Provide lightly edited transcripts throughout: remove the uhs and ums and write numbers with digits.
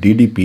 DDP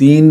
$3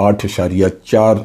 $8.4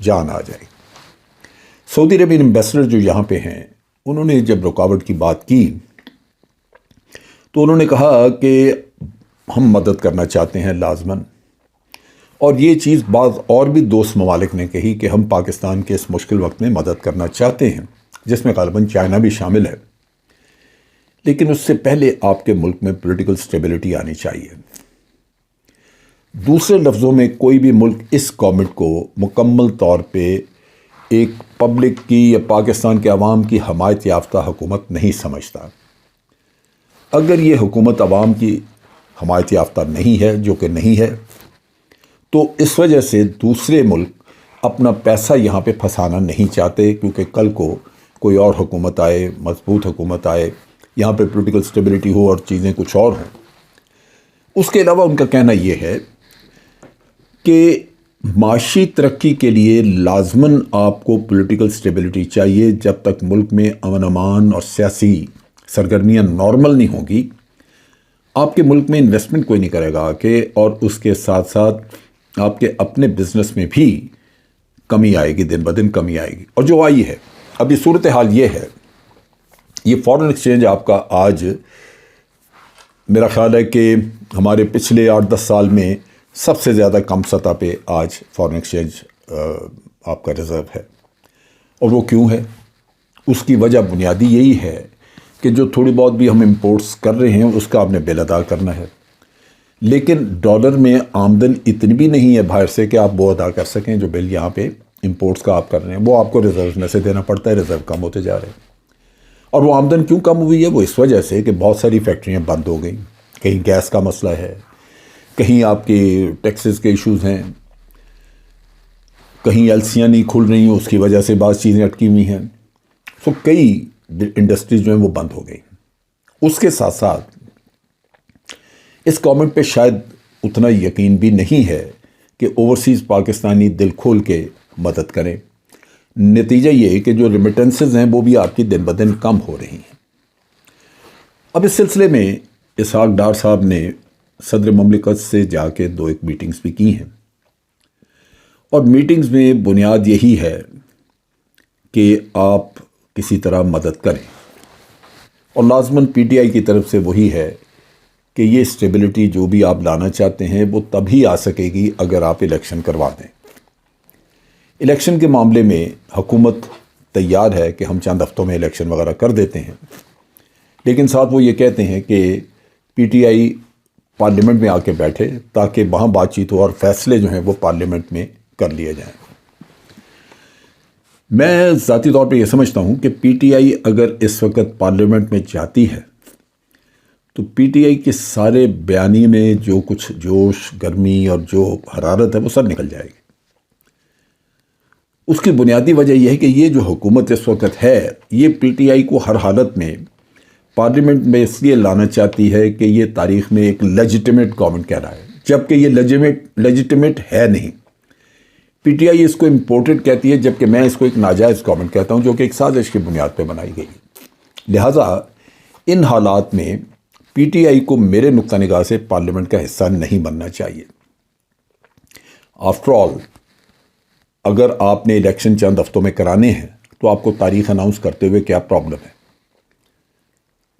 جان آ جائے. سعودی Arabian ambassador جو یہاں پہ ہیں انہوں نے جب رکاوٹ کی بات کی تو انہوں نے کہا کہ ہم مدد کرنا چاہتے ہیں لازماً، اور یہ چیز بعض اور بھی دوست ممالک نے کہی کہ ہم پاکستان کے اس مشکل وقت میں مدد کرنا چاہتے ہیں، جس میں غالباً چائنا بھی شامل ہے. لیکن اس سے پہلے آپ کے ملک میں پولیٹیکل سٹیبلٹی آنی چاہیے. دوسرے لفظوں میں کوئی بھی ملک اس گورنمنٹ کو مکمل طور پہ ایک پبلک کی یا پاکستان کے عوام کی حمایت یافتہ حکومت نہیں سمجھتا. اگر یہ حکومت عوام کی حمایت یافتہ نہیں ہے، جو کہ نہیں ہے، تو اس وجہ سے دوسرے ملک اپنا پیسہ یہاں پہ پھنسانا نہیں چاہتے، کیونکہ کل کو کوئی اور حکومت آئے، مضبوط حکومت آئے، یہاں پہ پولیٹیکل سٹیبلٹی ہو اور چیزیں کچھ اور ہوں. اس کے علاوہ ان کا کہنا یہ ہے کہ معاشی ترقی کے لیے لازماً آپ کو پولیٹیکل سٹیبلٹی چاہیے. جب تک ملک میں امن امان اور سیاسی سرگرمیاں نارمل نہیں ہوں گی، آپ کے ملک میں انویسٹمنٹ کوئی نہیں کرے گا اور اس کے ساتھ ساتھ آپ کے اپنے بزنس میں بھی کمی آئے گی، دن بدن کمی آئے گی. اور جو آئی ہے ابھی صورتحال یہ ہے، یہ فارن ایکسچینج آپ کا آج میرا خیال ہے کہ ہمارے پچھلے 8-10 سال میں سب سے زیادہ کم سطح پہ آج فارن ایکسچینج آپ کا ریزرو ہے. اور وہ کیوں ہے؟ اس کی وجہ بنیادی یہی ہے کہ جو تھوڑی بہت بھی ہم امپورٹس کر رہے ہیں اس کا آپ نے بل ادا کرنا ہے، لیکن ڈالر میں آمدن اتنی بھی نہیں ہے باہر سے کہ آپ وہ ادا کر سکیں جو بل یہاں پہ امپورٹس کا آپ کر رہے ہیں. وہ آپ کو ریزرو میں سے دینا پڑتا ہے، ریزرو کم ہوتے جا رہے ہیں. اور وہ آمدن کیوں کم ہوئی ہے؟ وہ اس وجہ سے کہ بہت ساری فیکٹریاں بند ہو گئیں. کہیں گیس کا مسئلہ ہے، کہیں آپ کے ٹیکسز کے ایشوز ہیں، کہیں ایلسیاں نہیں کھل رہی ہیں، اس کی وجہ سے بعض چیزیں اٹکی ہوئی ہیں. تو کئی انڈسٹریز جو ہیں وہ بند ہو گئی. اس کے ساتھ ساتھ اس گورنمنٹ پہ شاید اتنا یقین بھی نہیں ہے کہ اوورسیز پاکستانی دل کھول کے مدد کریں. نتیجہ یہ کہ جو ریمیٹنسز ہیں وہ بھی آپ کی دن بدن کم ہو رہی ہیں. اب اس سلسلے میں اسحاق ڈار صاحب نے صدر مملکت سے جا کے 2 میٹنگز بھی کی ہیں، اور میٹنگز میں بنیاد یہی ہے کہ آپ کسی طرح مدد کریں. اور لازماً پی ٹی آئی کی طرف سے وہی ہے کہ یہ اسٹیبلٹی جو بھی آپ لانا چاہتے ہیں وہ تبھی آ سکے گی اگر آپ الیکشن کروا دیں. الیکشن کے معاملے میں حکومت تیار ہے کہ ہم چند ہفتوں میں الیکشن وغیرہ کر دیتے ہیں، لیکن ساتھ وہ یہ کہتے ہیں کہ پی ٹی آئی پارلیمنٹ میں آ کے بیٹھے تاکہ وہاں بات چیت ہو اور فیصلے جو ہیں وہ پارلیمنٹ میں کر لیے جائیں. میں ذاتی طور پہ یہ سمجھتا ہوں کہ پی ٹی آئی اگر اس وقت پارلیمنٹ میں جاتی ہے تو پی ٹی آئی کے سارے بیانی میں جو کچھ جوش، گرمی اور جو حرارت ہے وہ سب نکل جائے گی. اس کی بنیادی وجہ یہ ہے کہ یہ جو حکومت اس وقت ہے یہ پی ٹی آئی کو ہر حالت میں پارلیمنٹ میں اس لیے لانا چاہتی ہے کہ یہ تاریخ میں ایک لیجیٹیمیٹ گورنمنٹ کہہ رہا ہے، جبکہ یہ لیجیٹیمیٹ ہے نہیں. پی ٹی آئی اس کو امپورٹڈ کہتی ہے، جبکہ میں اس کو ایک ناجائز گورنمنٹ کہتا ہوں جو کہ ایک سازش کی بنیاد پہ بنائی گئی. لہٰذا ان حالات میں پی ٹی آئی کو میرے نقطہ نگاہ سے پارلیمنٹ کا حصہ نہیں بننا چاہیے. آفٹر آل اگر آپ نے الیکشن چند ہفتوں میں کرانے ہیں تو آپ کو تاریخ اناؤنس کرتے ہوئے کیا پرابلم ہے؟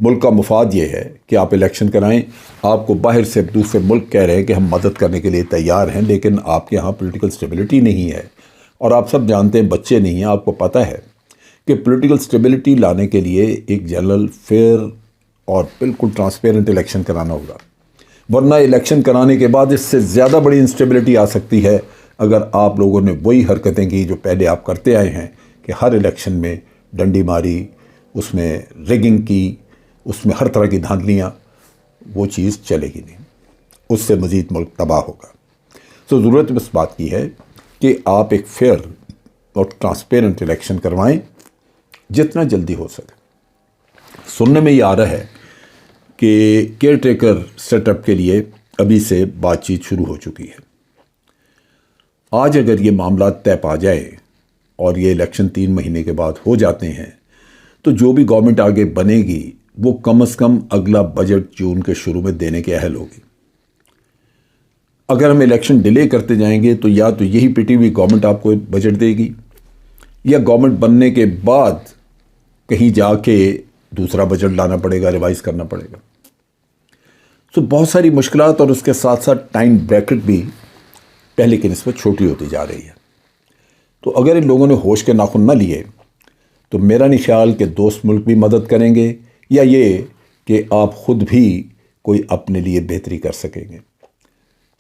ملک کا مفاد یہ ہے کہ آپ الیکشن کرائیں. آپ کو باہر سے دوسرے ملک کہہ رہے ہیں کہ ہم مدد کرنے کے لیے تیار ہیں، لیکن آپ کے ہاں پولیٹیکل سٹیبلٹی نہیں ہے. اور آپ سب جانتے ہیں بچے نہیں ہیں، آپ کو پتہ ہے کہ پولیٹیکل سٹیبلٹی لانے کے لیے ایک جنرل فیئر اور بالکل ٹرانسپیرنٹ الیکشن کرانا ہوگا، ورنہ الیکشن کرانے کے بعد اس سے زیادہ بڑی انسٹیبلٹی آ سکتی ہے اگر آپ لوگوں نے وہی حرکتیں کی جو پہلے آپ کرتے آئے ہیں کہ ہر الیکشن میں ڈنڈی ماری، اس میں ریگنگ کی، اس میں ہر طرح کی دھاندلیاں. وہ چیز چلے گی نہیں، اس سے مزید ملک تباہ ہوگا. تو ضرورت اس بات کی ہے کہ آپ ایک فیئر اور ٹرانسپیرنٹ الیکشن کروائیں جتنا جلدی ہو سکے. سننے میں یہ آ رہا ہے کہ کیئر ٹیکر سیٹ اپ کے لیے ابھی سے بات چیت شروع ہو چکی ہے. آج اگر یہ معاملات طے پا جائے اور یہ الیکشن 3 مہینے کے بعد ہو جاتے ہیں تو جو بھی گورنمنٹ آگے بنے گی وہ کم از کم اگلا بجٹ جون کے شروع میں دینے کے اہل ہوگی. اگر ہم الیکشن ڈیلے کرتے جائیں گے تو یا تو یہی پی ٹی ہوئی گورنمنٹ آپ کو بجٹ دے گی، یا گورنمنٹ بننے کے بعد کہیں جا کے دوسرا بجٹ لانا پڑے گا، ریوائز کرنا پڑے گا۔ تو بہت ساری مشکلات اور اس کے ساتھ ساتھ ٹائم بریکٹ بھی پہلے کی نسبت چھوٹی ہوتی جا رہی ہے۔ تو اگر ان لوگوں نے ہوش کے ناخن نہ لیے تو میرا نہیں خیال کہ دوست ملک بھی مدد کریں گے، یا یہ کہ آپ خود بھی کوئی اپنے لیے بہتری کر سکیں گے۔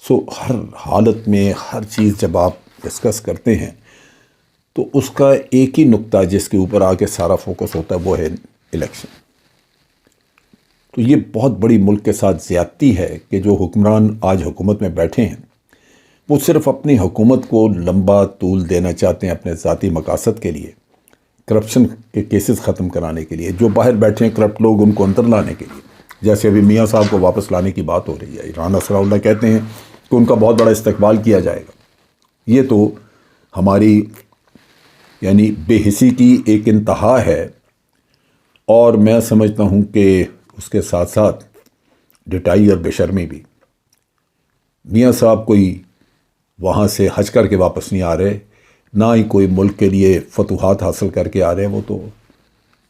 سو ہر حالت میں ہر چیز جب آپ ڈسکس کرتے ہیں تو اس کا ایک ہی نقطہ جس کے اوپر آ کے سارا فوکس ہوتا ہے وہ ہے الیکشن۔ تو یہ بہت بڑی ملک کے ساتھ زیادتی ہے کہ جو حکمران آج حکومت میں بیٹھے ہیں وہ صرف اپنی حکومت کو لمبا طول دینا چاہتے ہیں اپنے ذاتی مقاصد کے لیے، کرپشن کے کیسز ختم کرانے کے لیے، جو باہر بیٹھے ہیں کرپٹ لوگ ان کو اندر لانے کے لیے۔ جیسے ابھی میاں صاحب کو واپس لانے کی بات ہو رہی ہے، رانا ثناء اللہ کہتے ہیں کہ ان کا بہت بڑا استقبال کیا جائے گا۔ یہ تو ہماری یعنی بے حسی کی ایک انتہا ہے، اور میں سمجھتا ہوں کہ اس کے ساتھ ساتھ ڈٹائی اور بے شرمی بھی۔ میاں صاحب کوئی وہاں سے حج کر کے واپس نہیں آ رہے، نہ ہی کوئی ملک کے لیے فتوحات حاصل کر کے آ رہے ہیں۔ وہ تو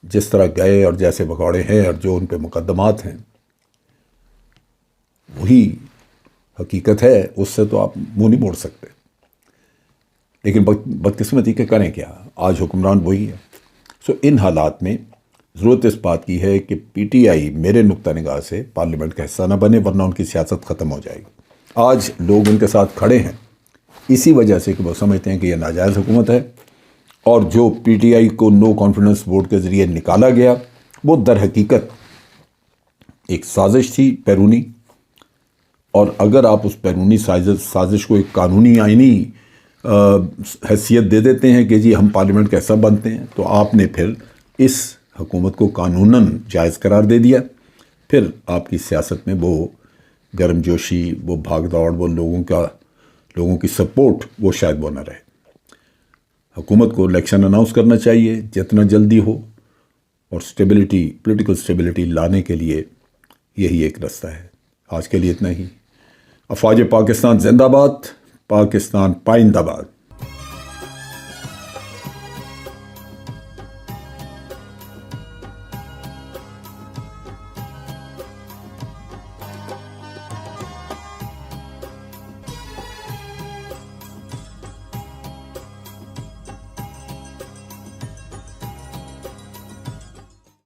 جس طرح گئے اور جیسے بگوڑے ہیں اور جو ان پہ مقدمات ہیں وہی حقیقت ہے، اس سے تو آپ منہ نہیں موڑ سکتے۔ لیکن بدقسمتی کے کریں کیا، آج حکمران وہی ہے۔ سو ان حالات میں ضرورت اس بات کی ہے کہ پی ٹی آئی میرے نقطہ نگاہ سے پارلیمنٹ کا حصہ نہ بنے، ورنہ ان کی سیاست ختم ہو جائے گی۔ آج لوگ ان کے ساتھ کھڑے ہیں اسی وجہ سے کہ وہ سمجھتے ہیں کہ یہ ناجائز حکومت ہے، اور جو پی ٹی آئی کو نو کانفیڈنس ووٹ کے ذریعے نکالا گیا وہ در حقیقت ایک سازش تھی بیرونی، اور اگر آپ اس بیرونی سازش کو ایک قانونی آئینی حیثیت دے دیتے ہیں کہ جی ہم پارلیمنٹ کا حصہ بنتے ہیں، تو آپ نے پھر اس حکومت کو قانوناً جائز قرار دے دیا۔ پھر آپ کی سیاست میں وہ گرم جوشی، وہ بھاگ دوڑ، وہ لوگوں کی سپورٹ وہ شاید وہ نہ رہے۔ حکومت کو الیکشن اناؤنس کرنا چاہیے جتنا جلدی ہو، اور اسٹیبلٹی، پولیٹیکل اسٹیبلٹی لانے کے لیے یہی ایک رستہ ہے۔ آج کے لیے اتنا ہی۔ افواج پاکستان زندہ باد، پاکستان پائندہ باد۔